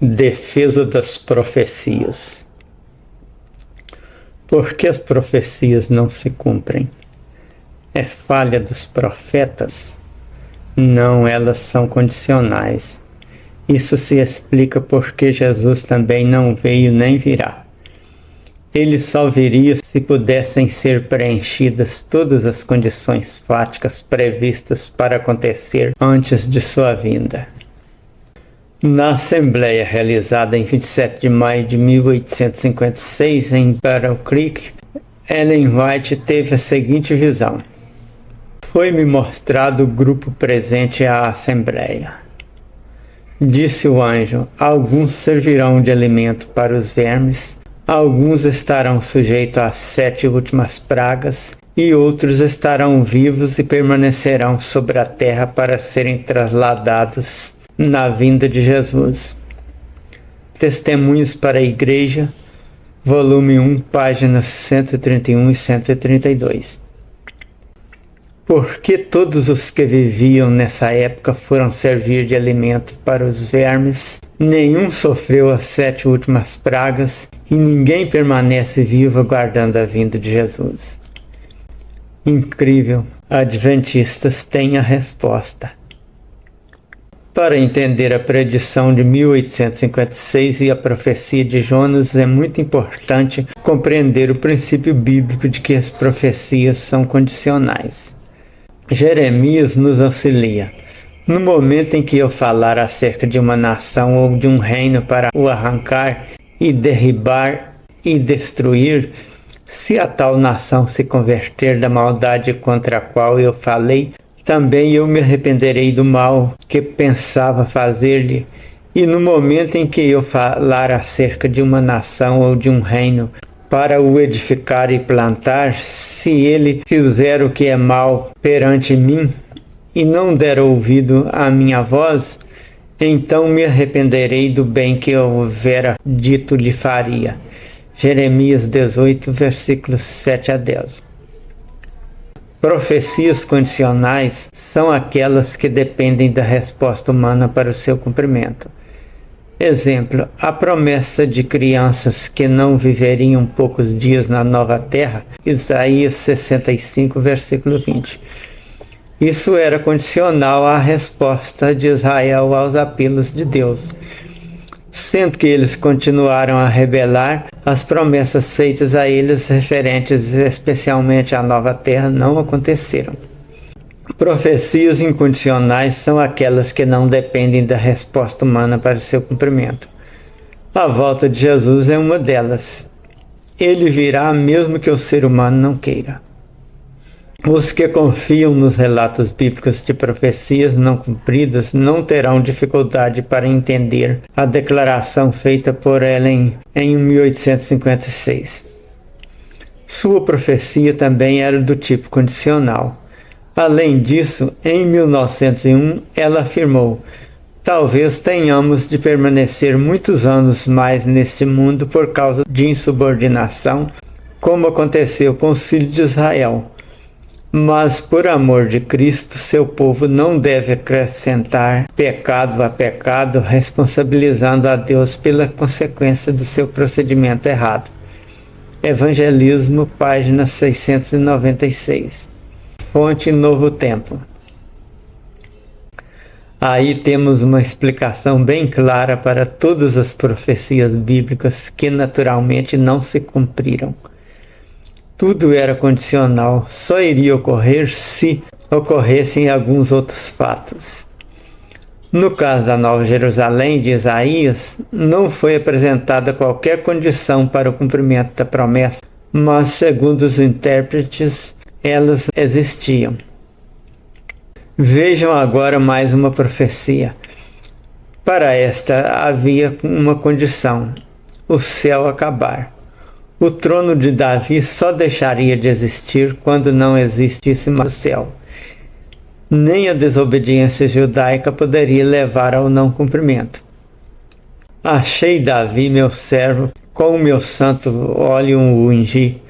Defesa das profecias. Por que as profecias não se cumprem? É falha dos profetas? Não, elas são condicionais. Isso se explica porque Jesus também não veio nem virá. Ele só viria se pudessem ser preenchidas todas as condições fáticas previstas para acontecer antes de sua vinda. Na assembleia realizada em 27 de maio de 1856 em Battle Creek, Ellen White teve a seguinte visão: foi-me mostrado o grupo presente à assembleia. Disse o anjo: alguns servirão de alimento para os vermes, alguns estarão sujeitos às 7 últimas pragas, e outros estarão vivos e permanecerão sobre a terra para serem trasladados na vinda de Jesus. Testemunhos para a Igreja, volume 1, páginas 131 e 132. Porque todos os que viviam nessa época foram servir de alimento para os vermes, nenhum sofreu as 7 últimas pragas, e ninguém permanece vivo aguardando a vinda de Jesus. Incrível, adventistas têm a resposta. Para entender a predição de 1856 e a profecia de Jonas, é muito importante compreender o princípio bíblico de que as profecias são condicionais. Jeremias nos auxilia. No momento em que eu falar acerca de uma nação ou de um reino para o arrancar e derribar e destruir, se a tal nação se converter da maldade contra a qual eu falei, também eu me arrependerei do mal que pensava fazer-lhe. E no momento em que eu falar acerca de uma nação ou de um reino para o edificar e plantar, se ele fizer o que é mal perante mim e não der ouvido à minha voz, então me arrependerei do bem que eu houvera dito lhe faria. Jeremias 18, versículos 7 a 10. Profecias condicionais são aquelas que dependem da resposta humana para o seu cumprimento. Exemplo, a promessa de crianças que não viveriam poucos dias na nova terra, Isaías 65, versículo 20. Isso era condicional à resposta de Israel aos apelos de Deus. Sendo que eles continuaram a rebelar, as promessas feitas a eles referentes especialmente à nova terra não aconteceram. Profecias incondicionais são aquelas que não dependem da resposta humana para seu cumprimento. A volta de Jesus é uma delas. Ele virá mesmo que o ser humano não queira. Os que confiam nos relatos bíblicos de profecias não cumpridas não terão dificuldade para entender a declaração feita por Ellen em 1856. Sua profecia também era do tipo condicional. Além disso, em 1901, ela afirmou: talvez tenhamos de permanecer muitos anos mais neste mundo por causa de insubordinação, como aconteceu com os filhos de Israel. Mas, por amor de Cristo, seu povo não deve acrescentar pecado a pecado, responsabilizando a Deus pela consequência do seu procedimento errado. Evangelismo, página 696. Fonte Novo Tempo. Aí temos uma explicação bem clara para todas as profecias bíblicas que naturalmente não se cumpriram. Tudo era condicional, só iria ocorrer se ocorressem alguns outros fatos. No caso da Nova Jerusalém de Isaías, não foi apresentada qualquer condição para o cumprimento da promessa, mas, segundo os intérpretes, elas existiam. Vejam agora mais uma profecia. Para esta havia uma condição: o céu acabar. O trono de Davi só deixaria de existir quando não existisse mais o céu. Nem a desobediência judaica poderia levar ao não cumprimento. Achei Davi, meu servo, com o meu santo óleo o ungi.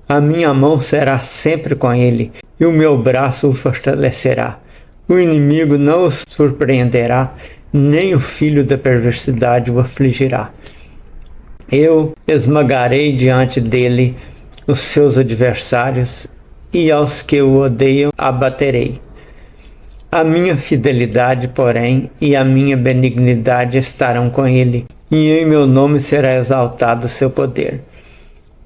A minha mão será sempre com ele, e o meu braço o fortalecerá. O inimigo não os surpreenderá, nem o filho da perversidade o afligirá. Eu esmagarei diante dele os seus adversários, e aos que o odeiam abaterei. A minha fidelidade, porém, e a minha benignidade estarão com ele, e em meu nome será exaltado o seu poder.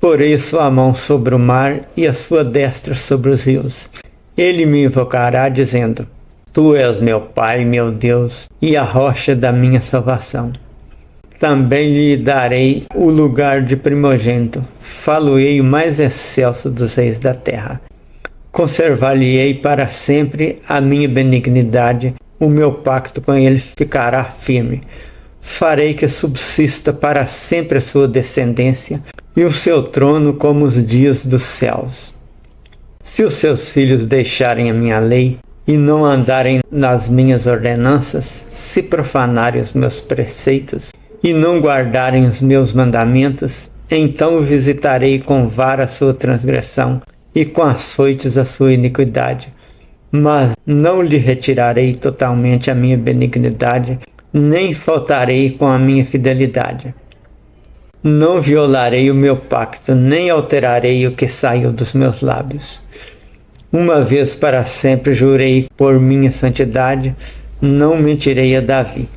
Porei a sua mão sobre o mar e a sua destra sobre os rios. Ele me invocará, dizendo: Tu és meu Pai, meu Deus, e a rocha da minha salvação. Também lhe darei o lugar de primogênito, falo-ei o mais excelso dos reis da terra. Conservar-lhe-ei para sempre a minha benignidade, o meu pacto com ele ficará firme. Farei que subsista para sempre a sua descendência, e o seu trono como os dias dos céus. Se os seus filhos deixarem a minha lei, e não andarem nas minhas ordenanças, se profanarem os meus preceitos, e não guardarem os meus mandamentos, então visitarei com vara a sua transgressão, e com açoites a sua iniquidade. Mas não lhe retirarei totalmente a minha benignidade, nem faltarei com a minha fidelidade. Não violarei o meu pacto, nem alterarei o que saiu dos meus lábios. Uma vez para sempre jurei por minha santidade, não mentirei a Davi.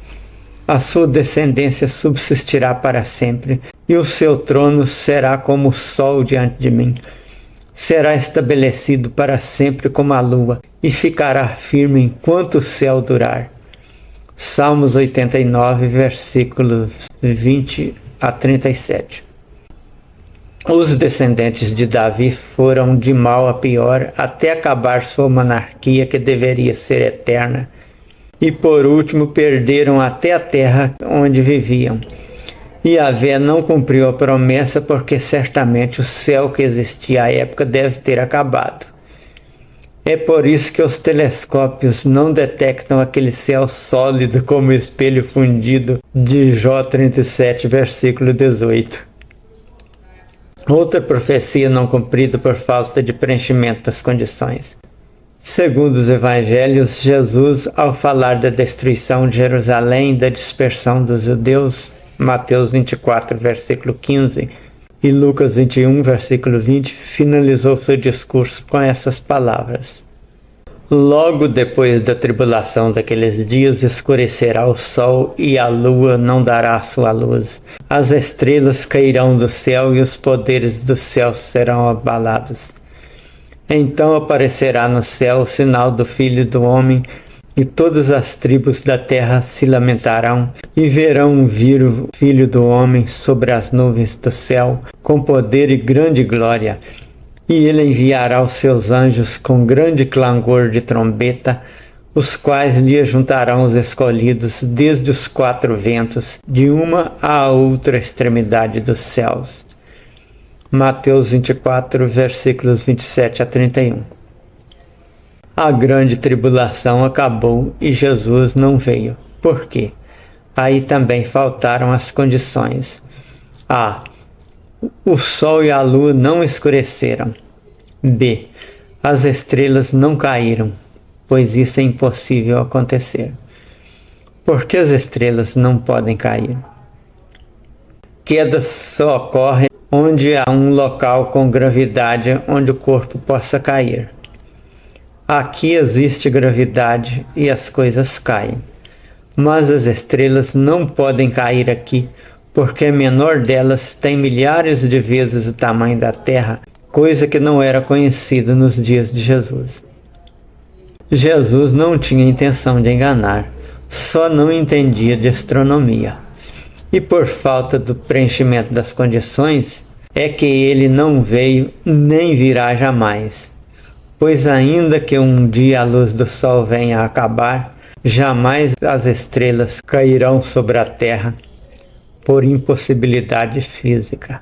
A sua descendência subsistirá para sempre, e o seu trono será como o sol diante de mim. Será estabelecido para sempre como a lua, e ficará firme enquanto o céu durar. Salmos 89, versículos 20 a 37. Os descendentes de Davi foram de mal a pior até acabar sua monarquia, que deveria ser eterna, e por último perderam até a terra onde viviam. E Yahvé não cumpriu a promessa, porque certamente o céu que existia à época deve ter acabado. É por isso que os telescópios não detectam aquele céu sólido como o espelho fundido de Jó 37, versículo 18. Outra profecia não cumprida por falta de preenchimento das condições. Segundo os evangelhos, Jesus, ao falar da destruição de Jerusalém e da dispersão dos judeus, Mateus 24, versículo 15, e Lucas 21, versículo 20, finalizou seu discurso com essas palavras: Logo depois da tribulação daqueles dias escurecerá o sol e a lua não dará sua luz. As estrelas cairão do céu e os poderes do céu serão abalados. Então aparecerá no céu o sinal do Filho do Homem, e todas as tribos da terra se lamentarão e verão vir o Filho do Homem sobre as nuvens do céu, com poder e grande glória. E ele enviará os seus anjos com grande clangor de trombeta, os quais lhe juntarão os escolhidos desde os quatro ventos, de uma à outra extremidade dos céus. Mateus 24, versículos 27 a 31. A grande tribulação acabou e Jesus não veio. Por quê? Aí também faltaram as condições. A. O sol e a lua não escureceram. B. As estrelas não caíram, pois isso é impossível acontecer. Por que as estrelas não podem cair? Queda só ocorre onde há um local com gravidade onde o corpo possa cair. Aqui existe gravidade e as coisas caem. Mas as estrelas não podem cair aqui, porque a menor delas tem milhares de vezes o tamanho da Terra, coisa que não era conhecida nos dias de Jesus. Jesus não tinha intenção de enganar, só não entendia de astronomia. E por falta do preenchimento das condições, é que ele não veio nem virá jamais. Pois ainda que um dia a luz do sol venha a acabar, jamais as estrelas cairão sobre a terra, por impossibilidade física.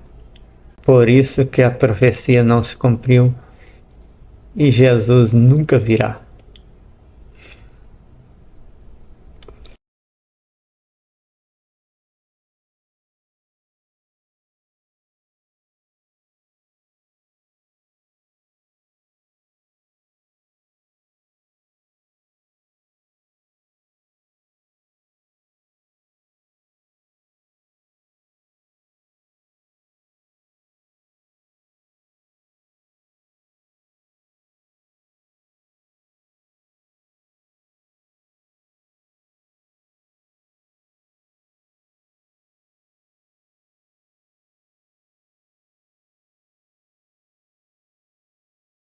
Por isso que a profecia não se cumpriu e Jesus nunca virá.